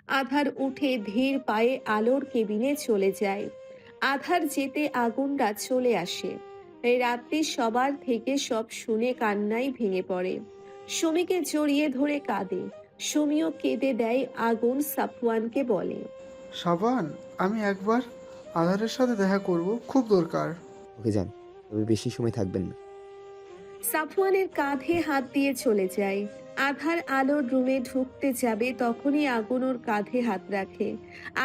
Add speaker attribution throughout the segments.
Speaker 1: আধার উঠে ধীর পায়ে আলোর কেবিনে চলে যায়। আধার যেতে আগুনটা চলে আসে। এই রাত্রি সবার থেকে সব শুনে কান্নায় ভেঙে পড়ে। সুমিকে জড়িয়ে ধরে কাঁদে। সুমিও কেঁদে দেয়। আগুন সাফওয়ানকে বলে,
Speaker 2: সাবান, আমি একবার আধারের সাথে দেখা করব, খুব দরকার।
Speaker 3: ওকে যান, তবে বেশি সময় থাকবেন না।
Speaker 1: সাফওয়ানের কাঁধে হাত দিয়ে চলে যায়। আধার আলোর রুমে ঢুকতে যাবে তখনই আগুন ওর কাঁধে হাত রাখে।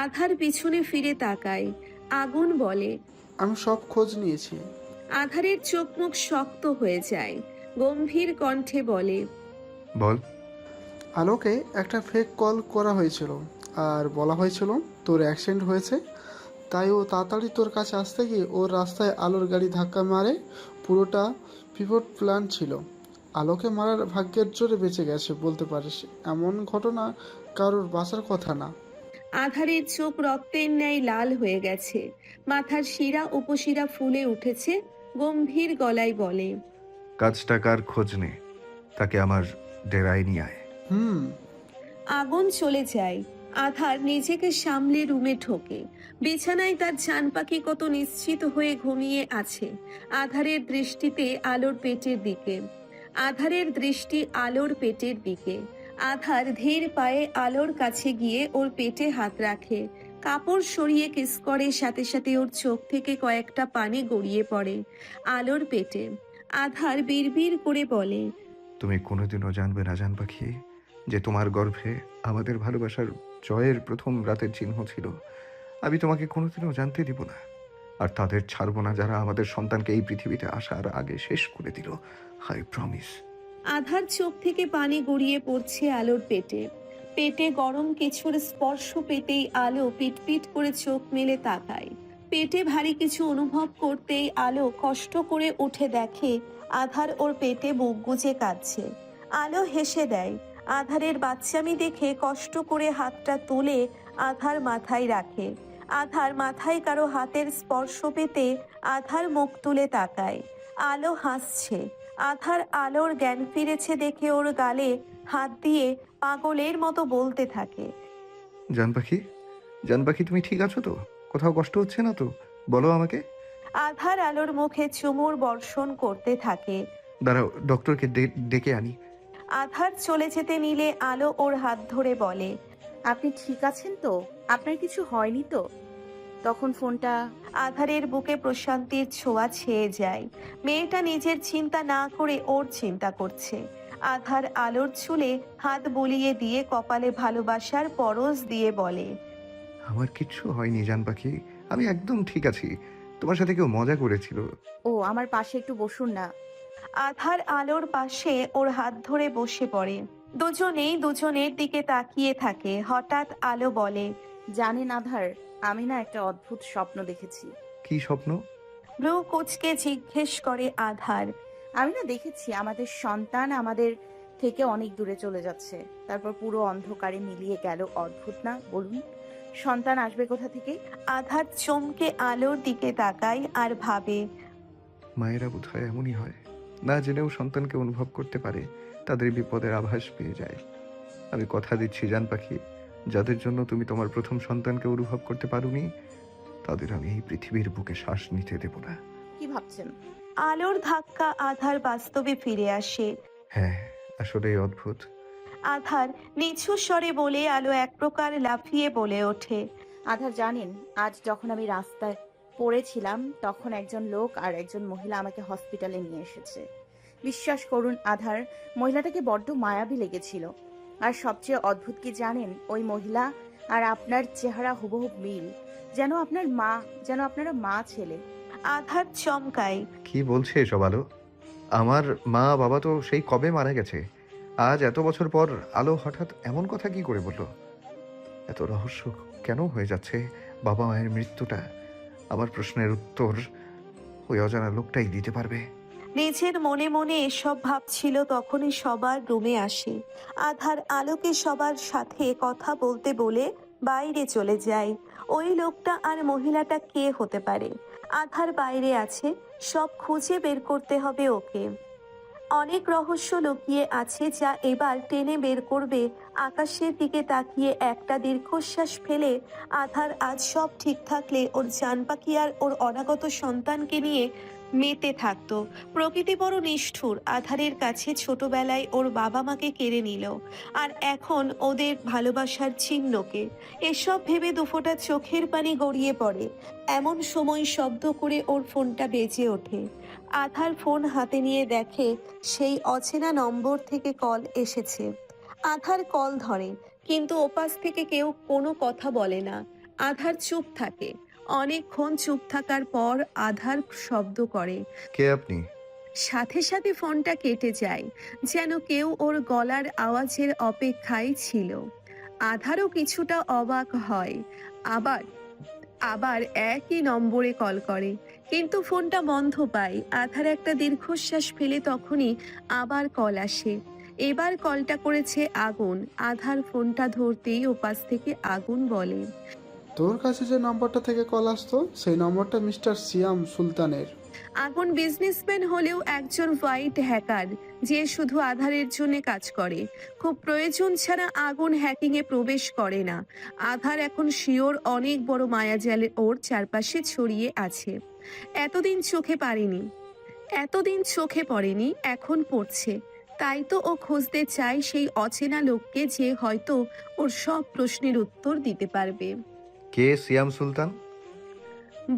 Speaker 1: আধার পিছনে ফিরে তাকায়। আগুন বলে,
Speaker 2: আমি সব খোঁজ নিয়েছি।
Speaker 1: আধারের চোখ মুখ শক্ত হয়ে যায়। গম্ভীর কণ্ঠে বলে,
Speaker 4: বল।
Speaker 2: আলোকে একটা ফেক কল করা হয়েছিল, আর বলা হয়েছিল তোর অ্যাক্সিডেন্ট হয়েছে, তাই ও তাড়াতাড়ি তোর কাছে আসতে গিয়ে ওর রাস্তায় আলোর গাড়ি ধাক্কা মারে। পুরোটা পিভট প্ল্যান ছিল। আলোকে মারার ভাগ্যের জোরে বেঁচে গেছে বলতে পারিস। এমন ঘটনা কারোর বাঁচার কথা না।
Speaker 1: আধারের চোখ রক্তের ন্যায় লাল হয়ে গেছে। মাথার শিরা উপশিরা ফুলে উঠেছে। গম্ভীর গলায় বলে,
Speaker 4: কাজটা কার খোঁজ নে, তাকে আমার ডেরায় নিয়ে আয়।
Speaker 2: হুম।
Speaker 1: আগুন চলে যায়। আধার নিজেকে সামলে রুমে ঢোকে। বিছানায় তার জান পাখি কত নিশ্চিত হয়ে ঘুমিয়ে আছে। আধারের দৃষ্টিতে আলোর পেটের দিকে। আধারের দৃষ্টি আলোর পেটের দিকে। আধার ধীর পায়ে আলোর কাছে গিয়ে ওর পেটে হাত রাখে। কাপড় সরিয়ে কিস করে, সাথে সাথে ওর চোখ থেকে কয়েকটা পানি গড়িয়ে পড়ে আলোর পেটে। আধার বিড়বিড় করে বলে,
Speaker 4: তুমি কোনোদিনও জানবে না জান পাখি, যে তোমার গর্ভে আমাদের ভালোবাসার জয়ের প্রথম রাতের চিহ্ন ছিল। আমি তোমাকে কোনোদিনও জানতে দিব না। আর তাদের ছাড়বো না যারা আমাদের সন্তানকে এই পৃথিবীতে আসার আগে শেষ করে দিল। I promise.
Speaker 1: আধার চোখ থেকে পানি গড়িয়ে পড়ছে আলোর পেটে। পেটে গরম কিছুর স্পর্শ পেতেই আলো পিটপিট করে চোখ মেলে তাকায়। পেটে ভারী কিছু অনুভব করতেই আলো কষ্ট করে উঠে দেখে আধার ওর পেটে বুক গুজে কাঁদছে। আলো হেসে দেয়। আধারের বাচ্চামি দেখে কষ্ট করে হাতটা তুলে আধার মাথায় রাখে। আধার মাথায় কারো হাতের স্পর্শ পেতে আধার মুখ তুলে তাকায়। আলো হাসছে। আধার আলোর জ্ঞান ফিরেছে দেখে ওর গালে হাত দিয়ে পাগলের মতো বলতে থাকে,
Speaker 4: জান পাখি, জান পাখি, তুমি ঠিক আছো তো? কোথাও কষ্ট হচ্ছে না তো? বলো আমাকে।
Speaker 1: আধার আলোর মুখে চুমুর বর্ষণ করতে থাকে।
Speaker 4: দাঁড়াও, ডক্টরকে ডেকে আনি।
Speaker 1: আধার চলে যেতে নিলে আলো ওর হাত ধরে বলে,
Speaker 5: আপনি ঠিক আছেন তো? আপনার কিছু হয়নি তো? তখন ফোনটা
Speaker 1: আধারের বুকে প্রশান্তির ছোঁয়া ছেয়ে যায়। মেয়েটা নিজের চিন্তা না করে ওর চিন্তা করছে। আধার আলোর চুলে হাত বুলিয়ে দিয়ে কপালে ভালোবাসার পরশ দিয়ে বলে,
Speaker 4: আমার কিচ্ছু হয়নি জান পাখি, আমি একদম ঠিক আছি। তোমার সাথে কেউ মজা করেছিল।
Speaker 5: ও আমার পাশে একটু বসুন না।
Speaker 1: আধার আলোর পাশে ওর হাত ধরে বসে পড়ে। দুজনেই দুজনের দিকে তাকিয়ে থাকে। হঠাৎ আলো বলে,
Speaker 5: জানেন আধার, আমি না একটা অদ্ভুত স্বপ্ন দেখেছি।
Speaker 4: কি স্বপ্ন?
Speaker 1: ব্রু কুচকে জিজ্ঞেস করে আধার।
Speaker 5: আমি না দেখেছি আমাদের সন্তান আমাদের থেকে অনেক দূরে চলে যাচ্ছে, তারপর পুরো অন্ধকারে মিলিয়ে গেল। অদ্ভুত না বলুন? সন্তান আসবে কোথা থেকে?
Speaker 1: আধার চমকে আলোর দিকে তাকায় আর ভাবে,
Speaker 4: মায়েরা বোধহয় এমনই হয়, না জেনেও সন্তানকে অনুভব করতে পারে, তাদের বিপদের আভাস পেয়ে যায়। আমি কথা দিচ্ছি জান পাখি, যাদের জন্য তুমি তোমার প্রথম সন্তানকে অনুভব করতে পারোনি, তাদের আমি এই পৃথিবীর বুকে শ্বাস নিতে দেব না।
Speaker 5: কি ভাবছেন?
Speaker 1: আলোর ধাক্কা আধার বাস্তবে ফিরে আসে।
Speaker 4: হ্যাঁ, আসলেই অদ্ভুত।
Speaker 1: আধার নিচু স্বরে বলে আলো এক প্রকার লাফিয়ে বলে ওঠে,
Speaker 5: আধার জানেন, আজ যখন আমি রাস্তায় পড়েছিলাম তখন একজন লোক আর একজন মহিলা আমাকে হসপিটালে নিয়ে এসেছে। বিশ্বাস করুন আধার, মহিলাটাকে বড্ড মায়াবী লেগেছিল। আর সবচেয়ে অদ্ভুত কি জানেন, ওই মহিলা আর আপনার চেহারা হুবহু মিল। যেন আপনার মা, যেন আপনারা মা ছেলে।
Speaker 1: আধার চমকায়।
Speaker 4: কি বলছে এসব আলো? আমার মা বাবা তো সেই কবে মারা গেছে। আজ এত বছর পর আলো হঠাৎ এমন কথা কি করে বলল? এত রহস্য কেন হয়ে যাচ্ছে বাবা মায়ের মৃত্যুটা? আমার প্রশ্নের উত্তর ওই অজানা লোকটাই দিতে পারবে।
Speaker 1: নিজের মনে মনে এসব ভাবছিল তখনই সবার রুমে আসে। আধার আলোকে সবার সাথে কথা বলতে বলে বাইরে চলে যায়। ওই লোকটা আর মহিলাটা কে হতে পারে? আধার বাইরে আছে, সব খুঁজে বের করতে হবে ওকে। অনেক রহস্য লুকিয়ে আছে যা এবার টেনে বের করবে আকাশের দিকে তাকিয়ে একটা দীর্ঘশ্বাস ফেলে আধার আজ সব ঠিক থাকলে ওর জান পাখি আর ওর অনাগত সন্তানকে নিয়ে মেতে থাকতো। প্রকৃতি বড় নিষ্ঠুর, আধারের কাছে ছোটবেলায় ওর বাবা মাকে কেড়ে নিল, আর এখন ওদের ভালোবাসার চিহ্নকে। এসব ভেবে দুফোঁটা চোখের পানি গড়িয়ে পড়ে। এমন সময় শব্দ করে ওর ফোনটা বেজে ওঠে। আধার ফোন হাতে নিয়ে দেখে সেই অচেনা নম্বর থেকে কল এসেছে। আধার কল ধরে, কিন্তু ওপাশ থেকে কেউ কোনো কথা বলে না। আধার চুপ থাকে। অনেকক্ষণ চুপ থাকার পর আধার শব্দ করে।
Speaker 4: কে আপনি?
Speaker 1: সাথে সাথে ফোনটা কেটে যায়, যেন কেউ ওর গলার আওয়াজের অপেক্ষায় ছিল। আধারও কিছুটা অবাক হয়। আবার আবার একই নম্বরে কল করে, কিন্তু ফোনটা বন্ধ পায়। আধার একটা দীর্ঘশ্বাস ফেলে তখনই আবার কল আসে। এবার কলটা করেছে আগুন। আধার ফোনটা ধরতেই ওপাশ থেকে আগুন বলে,
Speaker 2: তোর কাছে যে নম্বরটা থেকে কল আসতো সেই নম্বরটা মিস্টার সিয়াম সুলতানের।
Speaker 1: আগুন বিজনেসম্যান হলেও একজন হোয়াইট হ্যাকার, যে শুধু আধারের জন্য কাজ করে। খুব প্রয়োজন ছাড়া আগুন হ্যাকিংয়ে প্রবেশ করে না। আধার এখন শিওর অনেক বড় মায়াজাল ওর চারপাশে ছড়িয়ে আছে। এতদিন চোখে পড়েনি, এখন পড়ছে। তাই তো ও খুঁজতে চায় সেই অচেনা লোককে, যে হয়তো ওর সব প্রশ্নের উত্তর দিতে পারবে।
Speaker 4: কে সিয়াম সুলতান?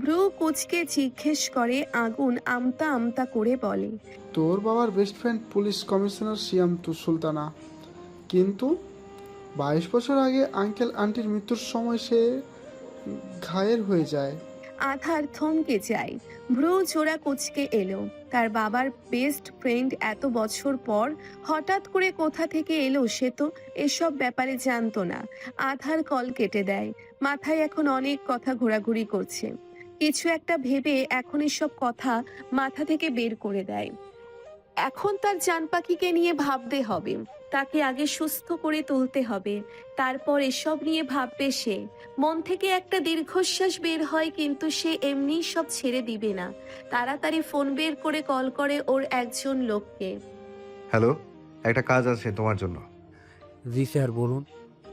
Speaker 1: ভ্রু কুচকে জিজ্ঞেস করে আগুন আমতা আমতা করে বলে,
Speaker 2: তোর বাবার বেস্ট ফ্রেন্ড পুলিশ কমিশনার সিয়াম সুলতানা। কিন্তু 22 বছর আগে আঙ্কেল আন্টির মৃত্যুর সময় সে ঘায়েল হয়ে যায়।
Speaker 1: আধার থমকে যায়। ভ্রু জোড়া কুচকে এলো। তার বাবার বেস্ট ফ্রেন্ড এত বছর পর হঠাৎ করে কোথা থেকে এলো, সে তো এসব ব্যাপারে জানতো না। আধার কল কেটে দেয়। মাথায় এখন অনেক কথা ঘোরাঘুরি করছে। কিছু একটা ভেবে এখন এসব কথা মাথা থেকে বের করে দেয়। এখন তার জান পাখিকে নিয়ে ভাবতে হবে। তাকে আগে সুস্থ করে তুলতে হবে, তারপর এসব নিয়ে ভাববে সে। মন থেকে একটা দীর্ঘশ্বাস বের হয়, কিন্তু সে এমনি সব ছেড়ে দিবে না। তাড়াতাড়ি ফোন বের করে কল করে ওর একজন লোককে।
Speaker 4: হ্যালো, একটা কাজ আছে তোমার জন্য।
Speaker 6: জি স্যার, বলুন।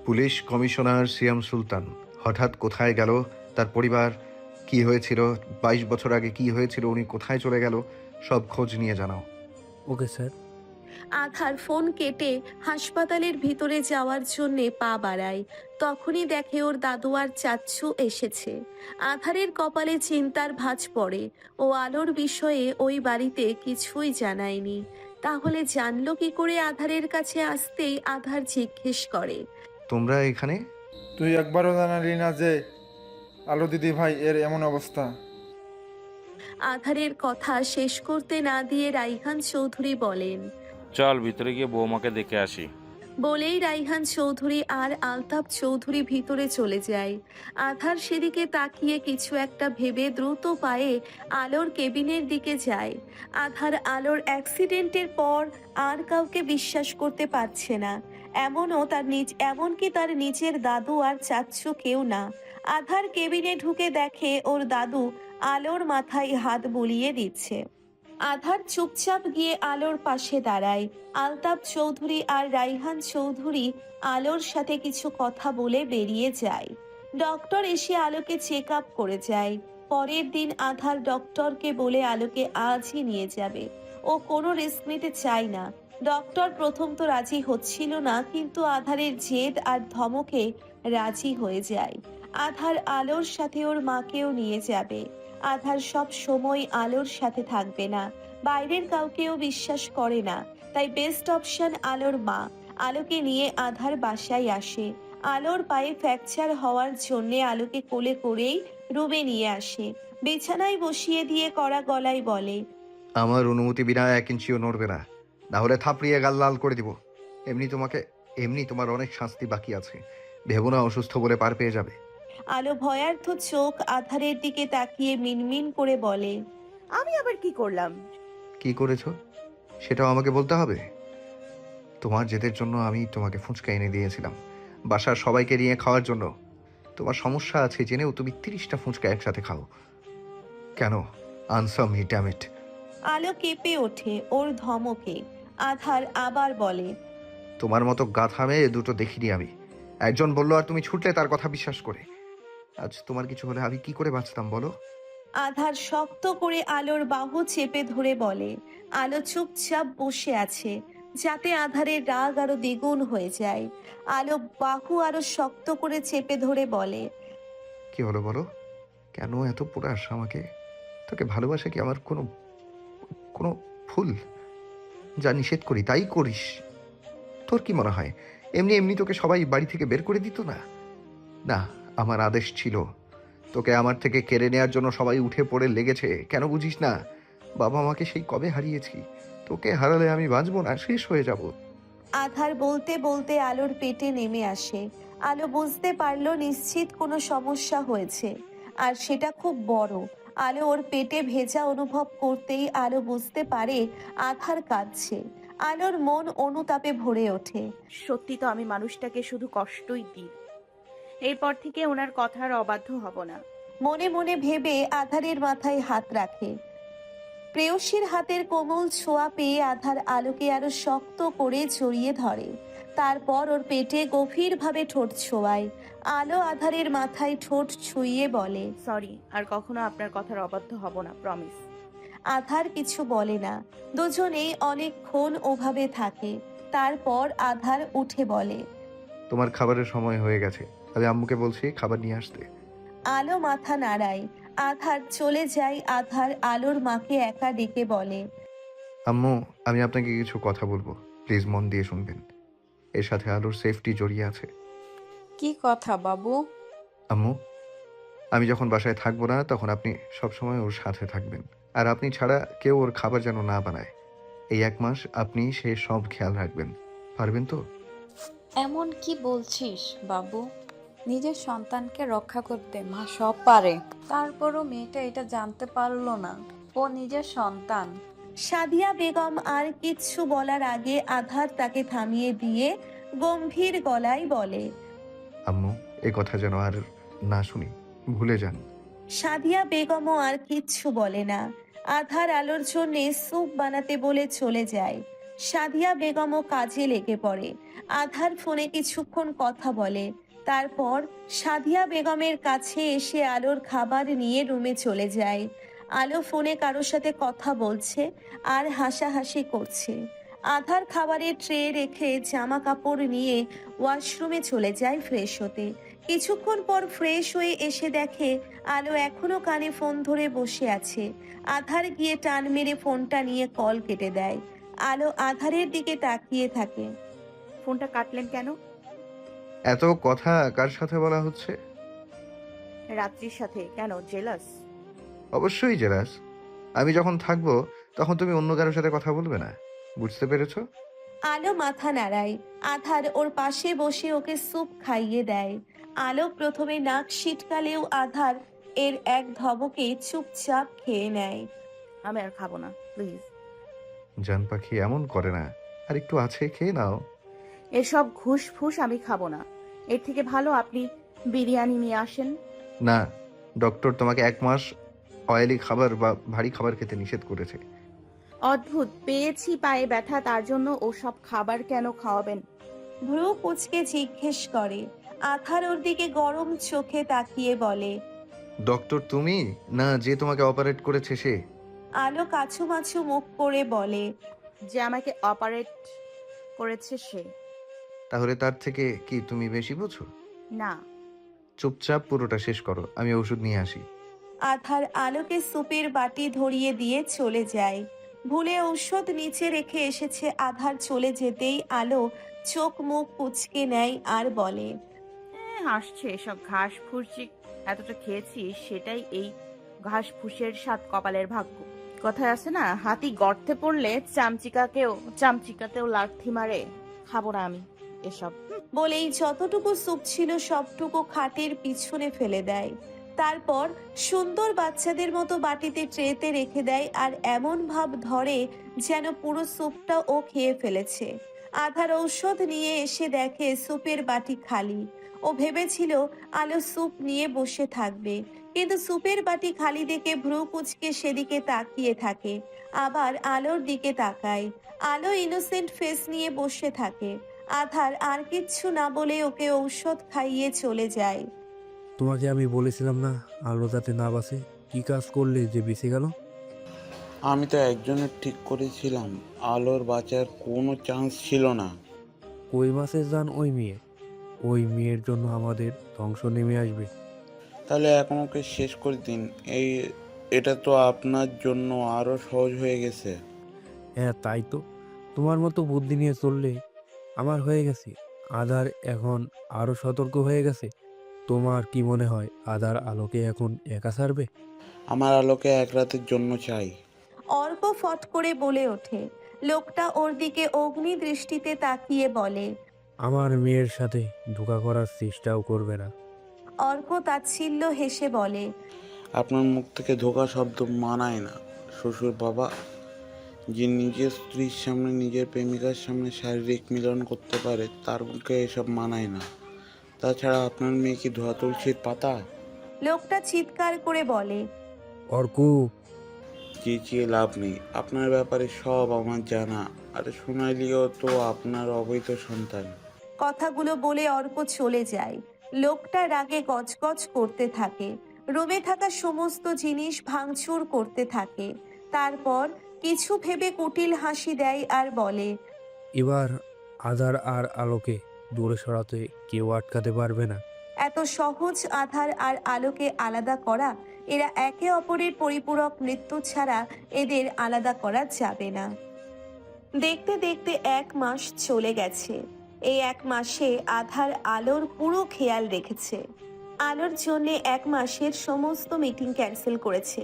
Speaker 4: পুলিশ কমিশনার সিয়াম সুলতান হঠাৎ কোথায় গেল, তার পরিবার কি হয়েছিল, 22 বছর আগে কি হয়েছিল, উনি কোথায় চলে গেল, সব খোঁজ নিয়ে জানাও।
Speaker 6: Okay sir.
Speaker 1: আধার ফোন কেটে হাসপাতালের ভিতরে যাওয়ার জন্যে পা বাড়ায়। তখনই দেখে ওর দাদু আর চাচ্ছু এসেছে। আধারের কপালে চিন্তার ভাঁজ পড়ে। ও আলোর বিষয়ে ওই বাড়িতে কিছুই জানায়নি, তাহলে জানলো কি করে? আধারের কাছে আসতেই আধার জিজ্ঞেস করে,
Speaker 4: তোমরা এখানে?
Speaker 7: তুই একবারও জানালি না যে আলো দিদি ভাই এর এমন অবস্থা?
Speaker 1: আধারের কথা শেষ করতে না দিয়ে রাইহান চৌধুরী বলেন।
Speaker 8: চল ভিতরে গিয়ে বৌমাকে দেখে আসি।
Speaker 1: বলেই রাইহান চৌধুরী আর আলতাফ চৌধুরী ভিতরে চলে যায়। আধার সেদিকে তাকিয়ে কিছু একটা ভেবে দ্রুত পায়ে আলোর কেবিনের দিকে যায়। আধার আলোর অ্যাক্সিডেন্টের পর আর কাউকে বিশ্বাস করতে পারছে না। এমনকি তার নিজের দাদু আর চাচ্ছু কেউ না। আধার কেবিনে ঢুকে দেখে ওর দাদু আলোর মাথায় হাত বুলিয়ে দিচ্ছে। আধার চুপচাপ গিয়ে আলোর পাশে দাঁড়ায়। আলতাফ চৌধুরী আর রাইহান চৌধুরী আলোর সাথে কিছু কথা বলে বেরিয়ে যায়। ডক্টর এসে আলোকে চেক আপ করে যায়। পরের দিন আধার ডক্টরকে বলে আলোকে আজই নিয়ে যাবে। ও কোনো রিস্ক নিতে চায় না। ডক্টর প্রথম তো রাজি হচ্ছিল না, কিন্তু আধারের জেদ আর ধমকে রাজি হয়ে যায়। আধার আলোর সাথে ওর মাকেও নিয়ে যাবে। আধার সব সময় আলোর সাথে থাকবে না, বাইরের কাউকেও বিশ্বাস করে না, তাই বেস্ট অপশন আলোর মা। আলোকে নিয়ে আধার বাসায় আসে। আলোর পায়ে ফ্র্যাকচার হওয়ার জন্যে আলোকে কোলে করেই রুমে নিয়ে আসে। বিছানায় বসিয়ে দিয়ে কড়া গলায় বলে,
Speaker 4: আমার অনুমতি বিনা 1 ইঞ্চিও নড়বে না, না হলে থাপড়িয়ে গাল লাল করে দিব। এমনি তোমার অনেক শাস্তি বাকি আছে, ভেবো না অসুস্থ বলে পার পেয়ে যাবে।
Speaker 1: আলো ভয়ার্থ চোখ আধারের দিকে তাকিয়ে মিনমিন করে বলে,
Speaker 5: আমি আবার কি করলাম?
Speaker 4: কি করেছো সেটাও আমাকে বলতে হবে? তোমার জেদের জন্য আমি তোমাকে ফুচকা এনে দিয়েছিলাম, বাসার সবাইকে নিয়ে খাওয়ার জন্য। তোমার সমস্যা আছে জেনেও তুমি 30টা ফুচকা একসাথে খাও কেন? Answer me damn it.
Speaker 1: আলো কেঁপে ওঠে ওর ধমকে। আধার আবার বলে,
Speaker 4: তোমার মতো গাধা মেয়ে দুটো দেখিনি আমি। একজন বললো আর তুমি ছুটলে তার কথা বিশ্বাস করে। আজ তোমার কিছু হলে আমি কি করে বাঁচতাম বলো?
Speaker 1: আধার শক্ত করে আলোর বাহু চেপে ধরে বলে। আলো চুপচাপ বসে আছে, যাতে আধারের রাগ আরো দ্বিগুণ হয়ে যায়। আলো বাহু আরো শক্ত করে চেপে ধরে বলে,
Speaker 4: কি হলো বলো? কেন এত পোড়াস আমাকে? তোকে ভালোবাসা কি আমার কোনো কোনো ভুল? যা নিষেধ করি তাই করিস। তোর কি মনে হয় এমনি এমনি তোকে সবাই বাড়ি থেকে বের করে দিত না? না, আমার আদেশ ছিল। তোকে আমার থেকে কেড়ে নেওয়ার জন্য সবাই উঠে পড়ে লেগেছে। কেন বুঝিস না? বাবা মাকে সেই কবে হারিয়েছি। তোকে হারালে আমি বাঁচবো না, শেষ হয়ে যাব।
Speaker 1: আধার বলতে বলতে আলোর পেটে নেমে আসে। আলো বুঝতে পারলো নিশ্চিত কোনো সমস্যা হয়েছে, আর সেটা খুব বড়। আলো ওর পেটে ভেজা অনুভব করতেই আলো বুঝতে পারে আধার কাঁদছে। আলোর মন অনুতাপে ভরে ওঠে।
Speaker 5: সত্যি তো আমি মানুষটাকে শুধু কষ্টই দিই। এরপর থেকে ওনার কথার অবাধ্য হব না।
Speaker 1: মনে মনে ভেবে আধারের মাথায় হাত রাখে। প্রেয়সীর হাতের কোমল ছোঁয়া পেয়ে আধার আলোকে আরো শক্ত করে জড়িয়ে ধরে। তারপর ওর পেটে গভীরভাবে ঠোঁট ছোঁয়ায়। আলো আধারের মাথায় ঠোঁট ছুঁয়ে বলে,
Speaker 5: সরি, আর কখনো আপনার কথার অবাধ্য হব না, প্রমিস।
Speaker 1: আধার কিছু বলে না। দুজনেই অনেকক্ষণ ওভাবে থাকে। তারপর আধার উঠে বলে,
Speaker 4: তোমার খাবারের সময় হয়ে গেছে। আমি আম্মুকে বলছি খাবার নিয়ে আসতে।
Speaker 1: আলো মাথা নাড়ায়। আধার চলে যায়। আধার আলোর মাকে একা ডেকে বলে,
Speaker 4: আম্মু, আমি আপনাকে কিছু কথা বলবো, প্লিজ মন দিয়ে শুনবেন। এর সাথে আলোর সেফটি জড়িয়ে আছে।
Speaker 9: কি কথা বাবু?
Speaker 4: আম্মু, আমি যখন বাসায় থাকবো না তখন আপনি সবসময় ওর সাথে থাকবেন। আর আপনি ছাড়া কেউ ওর খাবার যেন না বানায়। এই 1 মাস আপনি সে সব খেয়াল রাখবেন। পারবেন তো?
Speaker 9: এমন কি বলছিস বাবু? নিজের সন্তানকে রক্ষা করতে মা সব পারে, তারপরও মেয়েটা এটা জানতে পারলো না ও নিজের সন্তান।
Speaker 1: সাদিয়া বেগম আর কিচ্ছু বলার আগে আধার তাকে থামিয়ে দিয়ে গম্ভীর গলায় বলে,
Speaker 4: আম্মু, এ কথা যেন আর না শুনি, ভুলে যান।
Speaker 1: সাদিয়া বেগমও আর কিচ্ছু বলে না। আধার আলোর জন্য স্যুপ বানাতে বলে চলে যায়। সাদিয়া বেগমও কাজে লেগে পড়ে। আধার ফোনে কিছুক্ষণ কথা বলে। তারপর সাদিয়া বেগমের কাছে এসে আলোর খাবার নিয়ে রুমে চলে যায়। আলো ফোনে কারোর সাথে কথা বলছে আর হাসাহাসি করছে। আধার খাবারের ট্রে রেখে জামা কাপড় নিয়ে ওয়াশরুমে চলে যায় ফ্রেশ হতে। কিছুক্ষণ পর ফ্রেশ হয়ে এসে দেখে আলো এখনো কানে ফোন ধরে বসে আছে। আধার গিয়ে টান মেরে ফোনটা নিয়ে কল কেটে দেয়। আলো আধারের দিকে তাকিয়ে থাকে।
Speaker 5: ফোনটা কাটলেন কেন?
Speaker 4: এত কথা কার সাথে বলা হচ্ছে?
Speaker 5: রাত্রির সাথে। কেন, জেলাস?
Speaker 4: অবশ্যই জেলাস। আমি যখন থাকবো তখন তুমি অন্য কারোর সাথে কথা বলবে না, বুঝতে পেরেছো?
Speaker 1: আলো মাথা নাড়ায়। আধার ওর পাশে বসে ওকে স্যুপ খাইয়ে দেয়। আলো প্রথমে নাক সিটকালেও আধার এর এক ধমকে চুপচাপ খেয়ে নেয়।
Speaker 5: আমি আর খাবো না, প্লিজ।
Speaker 4: জান পাখি এমন করে না, আর একটু আছে, খেয়ে নাও।
Speaker 5: এসব ঘুষ ফুস আমি খাবো না। এর থেকে ভালো আপনি বিরিয়ানি নিয়ে আসেন।
Speaker 4: না, ডক্টর তোমাকে 1 মাস অয়েলি খাবার বা ভারী খাবার খেতে নিষেধ করেছে।
Speaker 5: অদ্ভুত, পেয়েছি পায়ে ব্যথা, তার জন্য ওসব খাবার কেন খাওয়াবেন?
Speaker 1: ভ্রু কুচকে জিজ্ঞেস করে। আধার ওর দিকে গরম চোখে তাকিয়ে বলে,
Speaker 4: ডক্টর তুমি না, যে তোমাকে অপারেট করেছে সে?
Speaker 1: আলো কাছুমাছু মুখ করে বলে,
Speaker 5: যে আমাকে অপারেট করেছে সে।
Speaker 4: তাহলে তার থেকে কি তুমি বেশি বুঝো?
Speaker 5: না।
Speaker 4: চুপচাপ পুরোটা শেষ করো, আমি ওষুধ নিয়ে আসি।
Speaker 1: আধার আলোকে সুপের বাটি ধরিয়ে দিয়ে চলে যায়। ভুলে ঔষধ নিচে রেখে এসেছে। আধার চলে যেতেই আলো চোখ মুখ কুচকে নেয় আর বলে,
Speaker 5: হাসছে এসব ঘাস ফুসি। এতটা খেয়েছি, সেটাই এই ঘাস ফুসের স্বাদ কপালের ভাগ্য। কথায় আছে না, হাতি গর্তে পড়লে চামচিকাতেও লাথি মারে। খাবো না আমি এসব।
Speaker 1: বলেই যতটুকু স্যুপ ছিল সবটুকু খাটের পিছনে ফেলে দেয়। তারপর সুন্দর বাচ্চাদের মতো বাটিতে ট্রেতে রেখে দেয় আর এমন ভাব ধরে যেন পুরো স্যুপটা ও খেয়ে ফেলেছে। আধার ঔষধ নিয়ে এসে দেখে স্যুপের বাটি খালি। ও ভেবেছিল আলো স্যুপ নিয়ে বসে থাকবে, কিন্তু স্যুপের বাটি খালি দেখে ভ্রু কুচকে সেদিকে তাকিয়ে থাকে। আবার আলোর দিকে তাকায়। আলো ইনোসেন্ট ফেস নিয়ে বসে থাকে। আধার আর কিচ্ছু না বলে ওকে ঔষধ খাইয়ে চলে যায়।
Speaker 6: তোমাকে আমি বলেছিলাম না আলো যাতে না বাসে, কি কাজ করলে যে বেঁচে গেল?
Speaker 10: আমি তো একজনের ঠিক করেছিলাম, আলোর বাঁচার কোনো চান্স ছিল না।
Speaker 6: কই মাসে যান ওই মেয়ে, ওই মেয়ের জন্য আমাদের ধ্বংস নেমে আসবে।
Speaker 10: তাহলে এখন ওকে শেষ করে দিন। এটা তো আপনার জন্য আরো সহজ হয়ে গেছে।
Speaker 6: হ্যাঁ তাই তো, তোমার মতো বুদ্ধি নিয়ে চললে আমার হয়ে গেছে। আধার এখন আরো সতর্ক হয়ে গেছে। তোমার কি মনে হয় আধার আলোকে এখন একা ছাড়বে?
Speaker 10: আমার আলোকে এক রাতের জন্য চাই।
Speaker 1: অর্ক ফট করে বলে ওঠে। লোকটা ওর দিকে অগ্নি দৃষ্টিতে তাকিয়ে বলে।
Speaker 6: আমার মেয়ের সাথে ধোঁকা করার চেষ্টাও করবে না।
Speaker 1: অর্ক তাচ্ছিল্য হেসে বলে।
Speaker 10: আপনার মুখ থেকে ধোঁকা শব্দ মানায় না শ্বশুর বাবা। যে নিজের স্ত্রীর সামনে, নিজের প্রেমিকার সামনে শারীরিক মিলন করতে পারে তার মুখে এসব মানায় না। তাছাড়া আপনার মেয়ে কি ধোয়া তুলসীর পাতা?
Speaker 1: লোকটা চিৎকার করে বলে।
Speaker 6: অর্ক,
Speaker 10: চেঁচিয়ে লাভ নেই, আপনার ব্যাপারে সব আমার জানা। আর সোনালিও তো আপনার অবৈধ সন্তান।
Speaker 1: কথাগুলো বলে অর্ক চলে যায়। লোকটা রাগে গজগজ করতে থাকে, রুমে থাকা সমস্ত জিনিস ভাঙচুর করতে থাকে। তারপর কিছু ভেবে কুটিল হাসি দেয় আর বলে।
Speaker 6: এবার আধার আর আলোকে দূরে সরাতে কেউ আটকাতে পারবে না।
Speaker 1: এত সহজ আধার আর আলোকে আলাদা করা? এরা একে অপরের পরিপূরক মৃত্যু ছাড়া এদের আলাদা করা যাবে না। দেখতে দেখতে 1 মাস চলে গেছে। এই 1 মাসে আধার আলোর পুরো খেয়াল রেখেছে। আলোর জন্য 1 মাসের সমস্ত মিটিং ক্যান্সেল করেছে।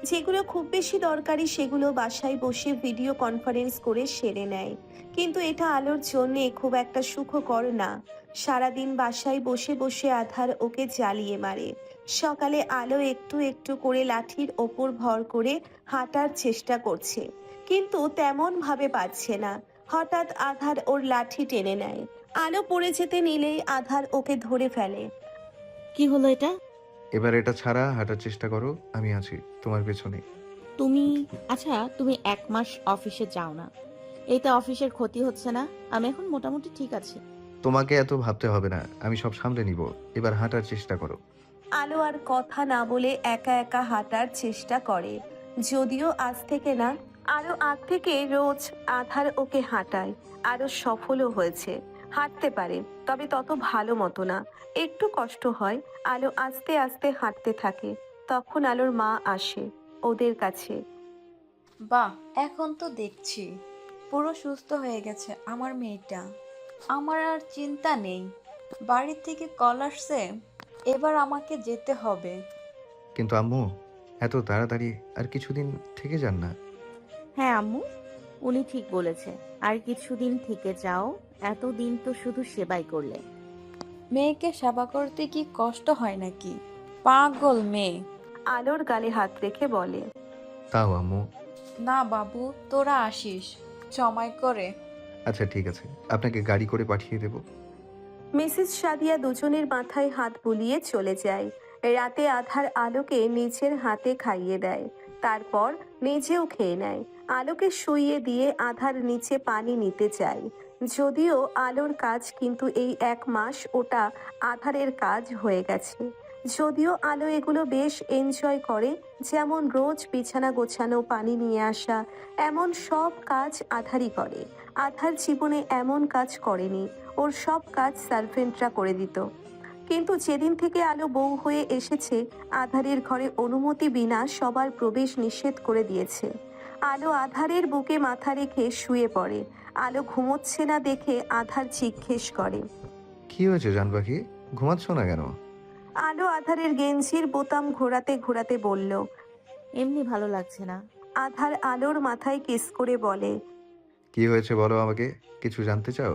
Speaker 1: যেগুলো খুব বেশি দরকারি সেগুলো বাসায় বসে ভিডিও কনফারেন্স করে সেরে নেয়। কিন্তু এটা আলোর জন্যে খুব একটা সুখকর না। সারাদিন বাসায় বসে বসে আধার ওকে জ্বালিয়ে মারে। সকালে আলো একটু একটু করে লাঠির ওপর ভর করে হাঁটার চেষ্টা করছে, কিন্তু তেমন ভাবে পাচ্ছে না। হঠাৎ আধার ওর লাঠি টেনে নেয়। আলো পড়ে যেতে নিলেই আধার ওকে ধরে ফেলে।
Speaker 5: কি হলো এটা?
Speaker 4: এবার এটা ছাড়া হাঁটার চেষ্টা করো, আমি আছি তোমার পেছনে।
Speaker 5: তুমি 1 মাস অফিসে যাও না, এইতে অফিসের ক্ষতি হচ্ছে না? আমি এখন মোটামুটি ঠিক আছি।
Speaker 4: তোমাকে এত ভাবতে হবে না, আমি সব সামলে নিব। এবার হাঁটার চেষ্টা করো।
Speaker 1: আলো আর কথা না বলে একা একা হাঁটার চেষ্টা করে। যদিও আজ থেকে না, আরো আগ থেকে রোজ আধার ওকে হাঁটায়। আরো সফলও হয়েছে। হাঁটতে পারে, তবে তত ভালো মতো না। একটু কষ্ট হয়। আলো আস্তে আস্তে হাঁটতে থাকে। তখন আলোর মা আসে ওদের কাছে।
Speaker 9: বাহ, এখন তো দেখছি পুরো সুস্থ হয়ে গেছে আমার মেয়েটা। আমার আর চিন্তা নেই। বাড়ি থেকে কল আসছে, এবার আমাকে যেতে হবে।
Speaker 4: কিন্তু আম্মু, এত তাড়াতাড়ি আর কিছুদিন থেকে যান না।
Speaker 5: হ্যাঁ আম্মু, উনি ঠিক বলেছে, আর কিছুদিন থেকে যাও। এতদিন তো শুধু সেবাই করলে।
Speaker 9: মেয়েকে সেবা করতে কি কষ্ট হয় নাকি? পাগল মেয়ে।
Speaker 1: আলোর গালে হাত রেখে বলে।
Speaker 4: তাও আম্মু।
Speaker 9: না বাবু, তোরা আসিস সময় করে।
Speaker 4: আচ্ছা ঠিক আছে, আপনাকে গাড়ি করে পাঠিয়ে দেব।
Speaker 1: মিসেস সাদিয়া দুজনের মাথায় হাত বুলিয়ে চলে যায়। রাতে আধার আলোকে নিজের হাতে খাইয়ে দেয়। তারপর নিজেও খেয়ে নেয়। আলোকে শুইয়ে দিয়ে আধার নিচে পানি নিতে চায়। যদিও আলোর কাজ, কিন্তু এই 1 মাস ওটা আধারের কাজ হয়ে গেছে। যদিও আলো এগুলো বেশ এনজয় করে, যেমন রোজ বিছানা গোছানো, পানি নিয়ে আসা, এমন সব কাজ আধারই করে। আধার জীবনে এমন কাজ করেনি। ওর সব কাজ সার্ভেন্টরা করে দিত। কিন্তু যেদিন থেকে আলো বউ হয়ে এসেছে, আধারের ঘরে অনুমতি বিনা সবার প্রবেশ নিষেধ করে দিয়েছে। আলো আধারের বুকে মাথা রেখে শুয়ে পড়ে। আলো ঘুমোচ্ছে না দেখে আধার জিজ্ঞেস করে।
Speaker 4: কি হয়েছে জান পাখি, ঘুমাচ্ছ না কেন?
Speaker 1: আলো আধারের গেঞ্জির বোতাম ঘোরাতে ঘোরাতে বলল।
Speaker 5: এমনি ভালো লাগছে না।
Speaker 1: আধার আলোর মাথায় কিস করে বলে।
Speaker 4: কি হয়েছে বলো আমাকে, কিছু জানতে চাও?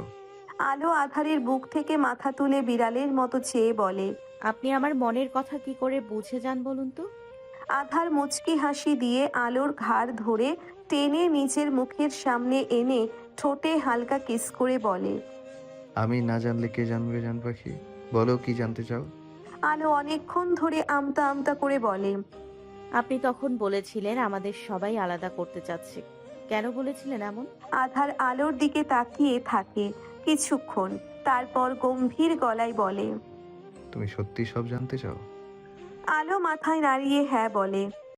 Speaker 1: আলো আধারের বুক থেকে মাথা তুলে বিড়ালের মতো চেয়ে বলে।
Speaker 5: আপনি আমার মনের কথা কি করে বুঝে যান বলুন তো?
Speaker 1: আধার মুচকি হাসি দিয়ে আলোর ঘাড় ধরে টেনে নিজের মুখের সামনে এনে ঠোঁটে হালকা কিস করে বলে।
Speaker 4: আমি না জানলে কে জানবে জান পাখি, বলো কি জানতে চাও?
Speaker 1: আলো অনেকক্ষণ ধরে আমতা আমতা করে বলে।
Speaker 5: আপনি তখন বলেছিলেন আমাদের সবাই আলাদা করতে চাচ্ছে। কেন বলেছিলেন এমন?
Speaker 1: আধার আলোর দিকে তাকিয়ে থাকে কিছুক্ষণ, তারপর গম্ভীর গলায় বলে।
Speaker 4: তুমি সত্যি সব জানতে চাও?
Speaker 1: আলো মাথায় নাড়িয়ে হ্যাঁ বলে।